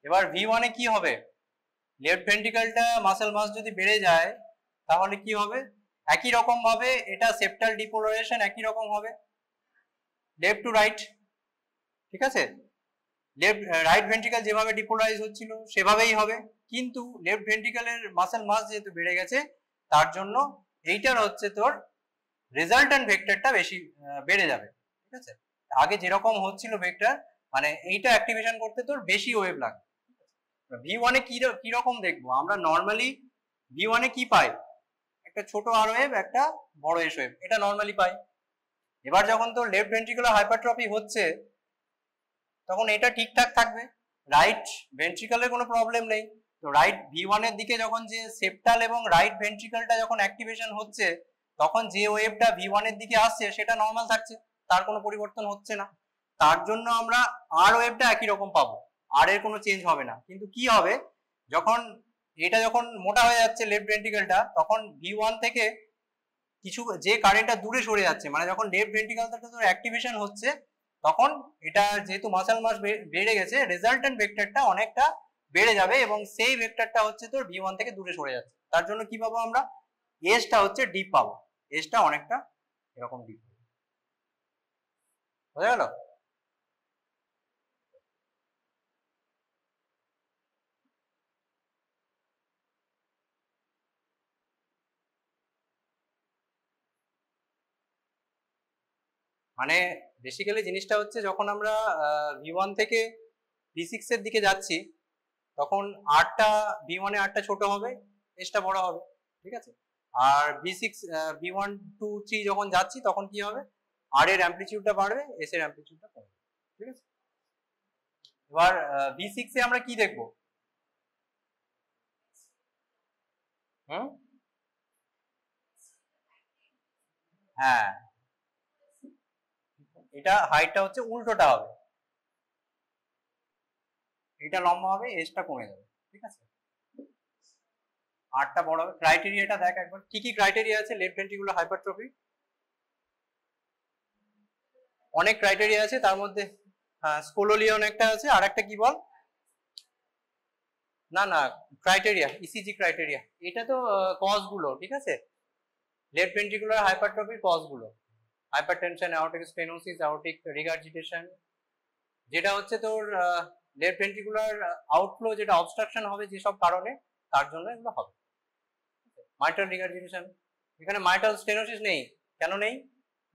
এবার V1 এ কি হবে, লেফট ভেন্ট্রিকলটা মাসেল মাস যদি বেড়ে যায় তাহলে কি হবে, একই রকম ভাবে এটা সেপ্টাল ডিপোলারাইজেশন একই রকম হবে, লেফট টু রাইট, ঠিক আছে? রাইট ভেন্ট্রিকল যেভাবে ডিপোলারাইজ হচ্ছিল সেভাবেই হবে, কিন্তু লেফট ভেন্ট্রিকলের মাসেল মাস যেহেতু বেড়ে গেছে তার জন্য এইটার হচ্ছে তোর রেজাল্টেন্ট ভেক্টরটা বেশি বেড়ে যাবে, ঠিক আছে? আগে যেরকম হচ্ছিল ভেক্টর, মানে এইটা অ্যাক্টিভেশন করতে তোর বেশি ওয়েভ লাগে। V1 এ কি রকম দেখবো আমরা, নর্মালি V1 এ কি পাই, একটা ছোট আর ওয়েভ, একটা বড় এস ওয়েভ, এটা নর্মালি পাই। এবার যখন তোর লেফট ভেন্ট্রিকুলার হাইপারট্রফি হচ্ছে তখন এটা ঠিকঠাক থাকবে, রাইট ভেন্ট্রিকলের কোনো প্রবলেম নেই। তো রাইট V1 এর দিকে যখন যে সেপ্টাল এবং রাইট ভেন্ট্রিকলটা যখন অ্যাক্টিভেশন হচ্ছে তখন যে ওয়েভটা V1 এর দিকে আসছে সেটা নর্মাল থাকছে, তার কোনো পরিবর্তন হচ্ছে না। তার জন্য আমরা আর ওয়েভটা একই রকম পাবো, আর এর কোনো চেঞ্জ হবে না। কিন্তু কি হবে, যখন এটা যখন মোটা হয়ে যাচ্ছে লেফট ভেন্ট্রিকলটা, তখন V1 থেকে কিছু যে কারেন্টটা দূরে সরে যাচ্ছে, মানে যখন লেফট ভেন্ট্রিকলটা তোর অ্যাক্টিভেশন হচ্ছে তখন এটা যেহেতু মাসেল মাস বেড়ে গেছে, রেজাল্টেন্ট ভেক্টরটা অনেকটা বেড়ে যাবে এবং সেই ভেক্টরটা হচ্ছে তোর V1 থেকে দূরে সরে যাচ্ছে। তার জন্য কি পাবো আমরা, এসটা হচ্ছে ডিপ পাবো, এসটা অনেকটা এরকম ডিপ। বুঝা গেল? মানে বেসিক্যালি জিনিসটা হচ্ছে যখন আমরা V1 থেকে V6 এর দিকে যাচ্ছি তখন আরটা V1 এ আরটা ছোট হবে, এসটা বড় হবে, ঠিক আছে? আর V6 V1 2 3 যখন যাচ্ছি তখন কি হবে, আর এর অ্যামপ্লিটিউডটা বাড়বে, এস এর অ্যামপ্লিটিউডটা কমবে, ঠিক আছে? এবার V6 এ আমরা কি দেখবো, হ্যাঁ এটা হাইটটা হচ্ছে উল্টোটা হবে, এটা লম্বা হবে, এসটা কমে যাবে, ঠিক আছে? আরটা বড় হবে। ক্রাইটেরিয়াটা দেখ একবার, কি কি ক্রাইটেরিয়া আছে লেফট ভেন্ট্রিকুলার হাইপারট্রফি? অনেক ক্রাইটেরিয়া আছে, তার মধ্যে স্কোলোলিয়ন একটা আছে, আর একটা কি বল, না না ক্রাইটেরিয়া, ইসিজি ক্রাইটেরিয়া, এটা তো কজ গুলো, ঠিক আছে? লেফট ভেন্ট্রিকুলার হাইপারট্রফির কজ গুলো, hypertension, aortic stenosis, aortic regurgitation, যেটা হচ্ছে তোর লেফট ভেন্ট্রিকুলার আউটফ্লো যেটা অবস্ট্রাকশন হবে যেসব কারণে, তার জন্য এগুলো হবে। মাইটাল রিগার্জিটেশন, এখানে মাইটাল স্টেনোসিস নেই, কেন নেই?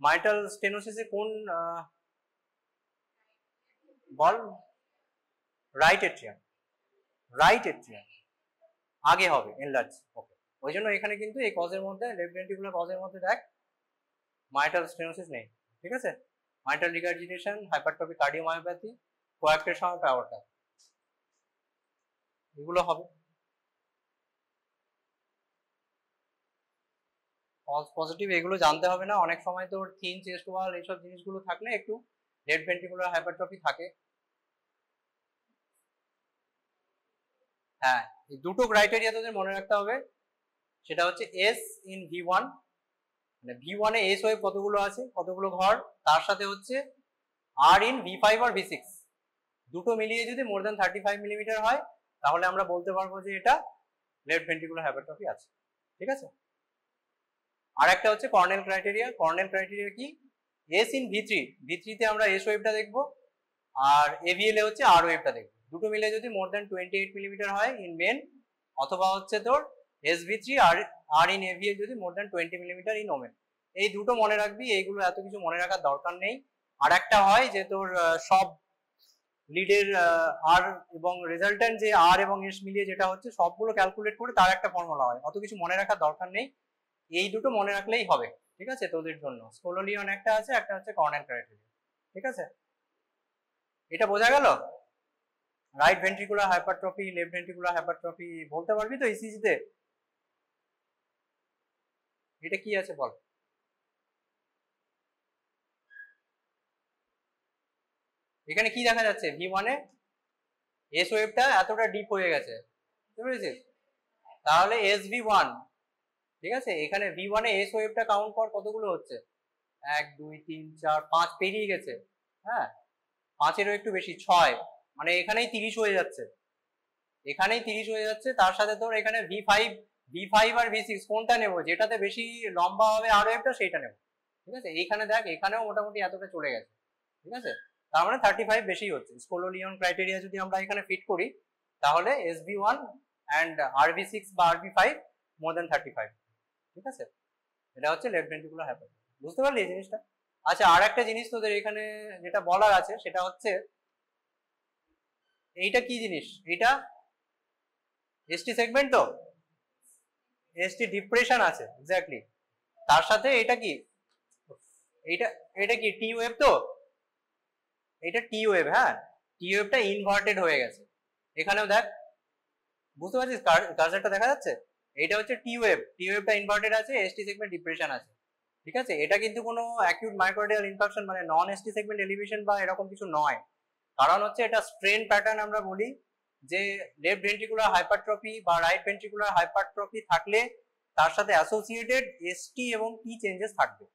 মাইটাল স্টেনোসিসে কোন বল, রাইট এট্রিয়াম, রাইট এট্রিয়াম, আগে হবে এনলার্জ। ওকে, ওই জন্য এখানে কিন্তু এই কজের মধ্যে, লেফট ভেন্ট্রিকুলার কজের মধ্যে দেখ মাইটাল স্টেনোসিস নেই, ঠিক আছে। মাইটাল রিগার্জিটেশন, হাইপারট্রফি, কার্ডিওমায়োপ্যাথি, কোয়াক্টের সময় পাওয়ারটা, এগুলো হবে। ফলস পজিটিভ এগুলো জানতে হবে না, অনেক সময় তোর থিন চেস্ট ওয়াল এইসব জিনিসগুলো থাকলে একটু লেফট ভেন্ট্রিকুলার হাইপারট্রফি থাকে। হ্যাঁ, এই দুটো ক্রাইটেরিয়া তোদের মনে রাখতে হবে, সেটা হচ্ছে এস ইন V1, মানে V1 এ এস ওয়েভ কতগুলো আছে, কতগুলো ঘর, তার সাথে হচ্ছে আর ইন V5 আর V6, দুটো মিলিয়ে যদি মোর দেন 35 মিলিমিটার হয় তাহলে আমরা বলতে পারবো যে এটা লেফট ভেন্ট্রিকুলার হাইপারট্রফি আছে, ঠিক আছে। আর একটা হচ্ছে কর্নেল ক্রাইটেরিয়া। কর্নেল ক্রাইটেরিয়া কি, এস ইন V3 তে আমরা এস ওয়েভটা দেখবো, আর AVL এ হচ্ছে আর ওয়েভটা দেখবো। দুটো মিলে যদি মোর দেন 28 মিলিমিটার হয় ইন মেন, অথবা হচ্ছে তোর SV3 আর ইন AVL যদি মোর দেন 20 মিলিমিটার ইন ওমেন। এই দুটো মনে রাখবি, এইগুলো এত কিছু মনে রাখার দরকার নেই। আর একটা হয় যে তোর সব লিডের আর এবং রেজাল্টেন্ট যে আর এবং এস মিলিয়ে যেটা হচ্ছে সবগুলো ক্যালকুলেট করে তার একটা ফর্মুলা হয়, অত কিছু মনে রাখার দরকার নেই, এই দুটো মনে রাখলেই হবে, ঠিক আছে তোদের জন্য। স্কোলোলিয়ন একটা আছে, একটা হচ্ছে কর্নেল ক্রাইটেরিয়া, ঠিক আছে। এটা বোঝা গেল? Right ventricular hypertrophy, left ventricular hypertrophy বলতে পারবি তো ইসিজি তে? এটা কি আছে বল। এখানে কি দেখা যাচ্ছে, V1 এ এস ওয়েভটা এতটা ডিপ হয়ে গেছে, বুঝতে পেরেছিস? তাহলে SV1, ঠিক আছে। এখানে V1 এ এস ওয়েভটা কাউন্ট কর কতগুলো হচ্ছে, 1 2 3 4 5 পেরিয়ে গেছে, হ্যাঁ 5-এরও একটু বেশি, 6, মানে এখানেই 30 হয়ে যাচ্ছে, এখানেই 30 হয়ে যাচ্ছে। তার সাথে তোর এখানে V5 আর V6 কোনটা নেবো, যেটাতে বেশি লম্বা হবে আর ওয়েভটা সেইটা নেবো, ঠিক আছে। এইখানে দেখ এখানেও মোটামুটি এতটা চলে গেছে, ঠিক আছে। তার মানে 35 বেশি হচ্ছে। স্কোলোলিয়ন ক্রাইটেরিয়া যদি আমরা এখানে ফিট করি তাহলে SV1 অ্যান্ড RV6 বা RV5 মোর দেন 35, ঠিক আছে। এটা হচ্ছে লেফট ভেন্ট্রিকুলার হাইপারট্রফি, বুঝতে পারলি এই জিনিসটা? আচ্ছা, আর একটা জিনিস তোদের এখানে যেটা বলার আছে সেটা হচ্ছে এইটা কি জিনিস, এইটা এসটি সেগমেন্ট, তো এসটি ডিপ্রেশন আছে, এক্স্যাক্টলি। তার সাথে এটা কি, এইটা এটা কি টি ওয়েভ, তো এটা টি ওয়েভ, হ্যাঁ টি ওয়েভটা ইনভার্টেড হয়ে গেছে, এখানেও দেখ, বুঝতে পারছিস কার্সারটা দেখা যাচ্ছে, এইটা হচ্ছে টি ওয়েভ, টি ওয়েভটা ইনভার্টেড আছে, এসটি সেগমেন্ট ডিপ্রেশন আছে, ঠিক আছে। এটা কিন্তু কোনো অ্যাকিউট মায়োকার্ডিয়াল ইনফারকশন মানে নন এসটি সেগমেন্ট এলিভেশন বা এরকম কিছু নয়, কারণ হচ্ছে এটা স্ট্রেন প্যাটার্ন। আমরা বলি যে লেফট ভেন্ট্রিকুলার হাইপারট্রফি বা রাইট ভেন্ট্রিকুলার হাইপারট্রফি থাকলে তার সাথে অ্যাসোসিয়েটেড এসটি এবং টি চেঞ্জেস থাকবে,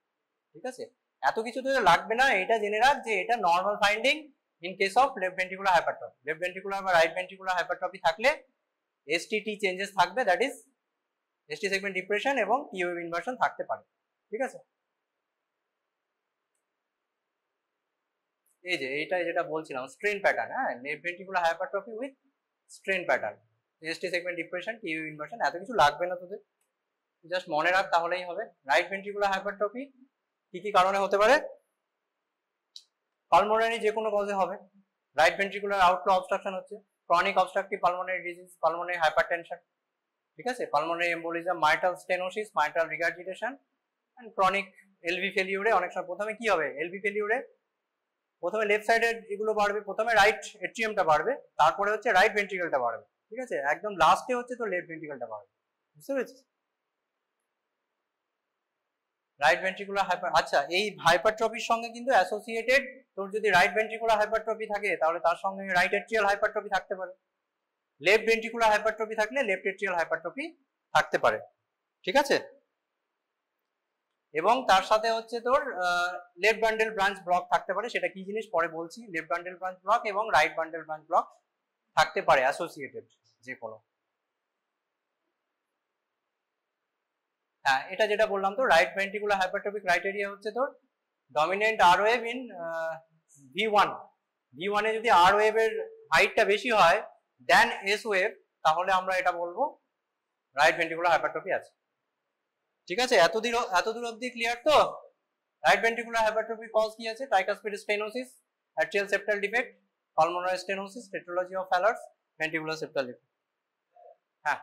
ঠিক আছে। এত কিছু তো লাগবে না, এটা জেনে রাখ যে এটা normal finding in case of left ventricular hypertrophy. Left ventricular বা রাইট ভেন্ট্রিকুলার হাইপারট্রফি থাকলে এসটি চেঞ্জেস থাকবে, that is ST segment depression এবং টি ওয়েভ ইনভার্সন থাকতে পারে, ঠিক আছে। এই যে এইটা যেটা বলছিলাম স্ট্রেন প্যাটার্ন, হ্যাঁ left ventricular hypertrophy with strain pattern, ST segment depression, T wave inversion, এত কিছু লাগবে না তোদের, জাস্ট মনে রাখ তাহলেই হবে। রাইট ভেন্ট্রিকুলার হাইপারট্রফি কি কি কারণে হতে পারে, পালমোনারি যে কোনো কজে হবে। রাইট ভেন্ট্রিকুলার আউটফ্লো অবস্ট্রাকশন হচ্ছে chronic obstructive pulmonary disease, pulmonary hypertension, ঠিক আছে, pulmonary embolism, mitral stenosis, mitral regurgitation and chronic LV ফেলিউরে। অনেক সময় প্রথমে কি হবে, এলভি ফেলিউরে প্রথমে লেফট সাইডের এগুলো বাড়বে, প্রথমে রাইট এট্রিয়ামটা বাড়বে, তারপরে হচ্ছে রাইট ভেন্ট্রিকলটা বাড়বে, ঠিক আছে, একদম লাস্টে হচ্ছে তো লেফট ভেন্ট্রিকলটা বাড়বে, বুঝতে পেরেছিস? রাইট ভেন্ট্রিকুলার হাইপার, আচ্ছা এই হাইপারট্রফির সঙ্গে কিন্তু অ্যাসোসিয়েটেড, তোর যদি রাইট ভেন্ট্রিকুলার হাইপারট্রফি থাকে তাহলে তার সঙ্গে রাইট এট্রিয়াল হাইপারট্রফি থাকতে পারে, লেফট ভেন্ট্রিকুলার হাইপারট্রফি থাকলে লেফট এট্রিয়াল হাইপারট্রফি থাকতে পারে, ঠিক আছে। এবং তার সাথে হচ্ছে তোর লেফট বান্ডেল ব্রাঞ্চ ব্লক থাকতে পারে, সেটা কি জিনিস পরে বলছি। লেফট বান্ডেল ব্রাঞ্চ ব্লক এবং রাইট বান্ডেল ব্রাঞ্চ ব্লক থাকতে পারে অ্যাসোসিয়েটেড যে কোনো। হ্যাঁ এটা যেটা বললাম, তো রাইট ভেন্ট্রিকুলার হাইপারট্রফি ক্রাইটেরিয়া হচ্ছে তোর dominant R wave in V1, V1 এ যদি আর ওয়েভের হাইটটা বেশি হয় দেন এস ওয়েভ, তাহলে আমরা এটা বলবো রাইট ভেন্ট্রিকুলার হাইপারট্রফি আছে, ঠিক আছে। এতদূর অবধি ক্লিয়ার তো? রাইট ভেন্ট্রিকুলার হাইপারট্রফি কজ কি আছে, tricuspid stenosis, atrial septal defect, pulmonary stenosis, tetralogy of Fallot's, ventricular septal defect. হ্যাঁ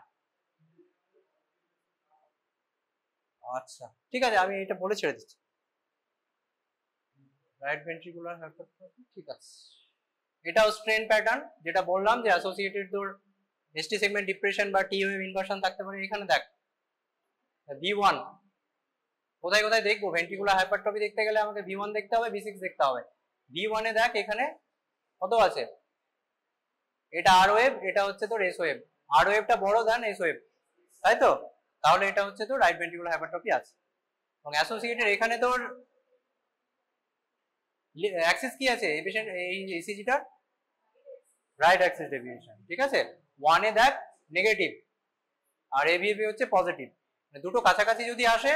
আচ্ছা ঠিক আছে, আমি এটা বলে ছেড়ে দিচ্ছি। রাইট ভেন্ট্রিকুলার হাইপারট্রফি, ঠিক আছে। এটাও স্ট্রেন প্যাটার্ন, যেটা বললাম যে অ্যাসোসিয়েটেড তোর এসটি সেগমেন্ট ডিপ্রেশন বা টি ওয়েভ ইনভার্সন থাকতে পারে। এখানে দেখ V1 কোথায় কোথায় দেখবো, ভেন্ট্রিকুলার হাইপারট্রফি দেখতে গেলে আমাকে V1 দেখতে হবে, V6 দেখতে হবে। V1 এ দেখ এখানে কত আছে, এটা আর ওয়েভ, এটা হচ্ছে তোর এস ওয়েভ। আর ওয়েভটা বড় দেন এস ওয়েভ, তাই তো? তাহলে এটা হচ্ছে তোর রাইট ভেন্ট্রিকুলার হাইপারট্রফি আছে। এবং অ্যাসোসিয়েটেড এখানে তোর অ্যাক্সিস কি আছে এই পেশেন্ট, এই ইসিজিটার রাইট অ্যাক্সিস ডেভিয়েশন, ঠিক আছে। 1 এ দেখ নেগেটিভ আর এবিএবি হচ্ছে পজিটিভ, দুটো কাছাকাছি যদি আসে,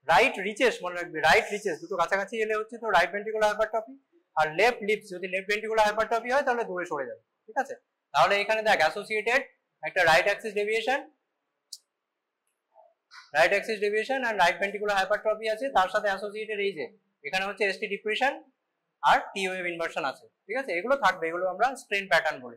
রাইট রিচেস মনে রাখবি, রাইট রিচেস দুটো কাছাকাছি এলে হচ্ছে তো রাইট ভেন্ট্রিকুলার হাইপারট্রফি। আর লেফট লিপস যদি লেফট ভেন্ট্রিকুলার হাইপারট্রফি হয় তাহলে দূরে সরে যাবে, ঠিক আছে। তাহলে এখানে দেখ অ্যাসোসিয়েটেড একটা right axis deviation, right axis deviation আর রাইট ভেন্ট্রিকুলার হাইপারট্রফি আছে, তার সাথে অ্যাসোসিয়েটেড এই যে এখানে হচ্ছে এসটি ডিপ্রেশন আর টি ওয়েভ ইনভার্সন আছে, ঠিক আছে। এগুলো থাকবে, এগুলো আমরা স্ট্রেন প্যাটার্ন বলি।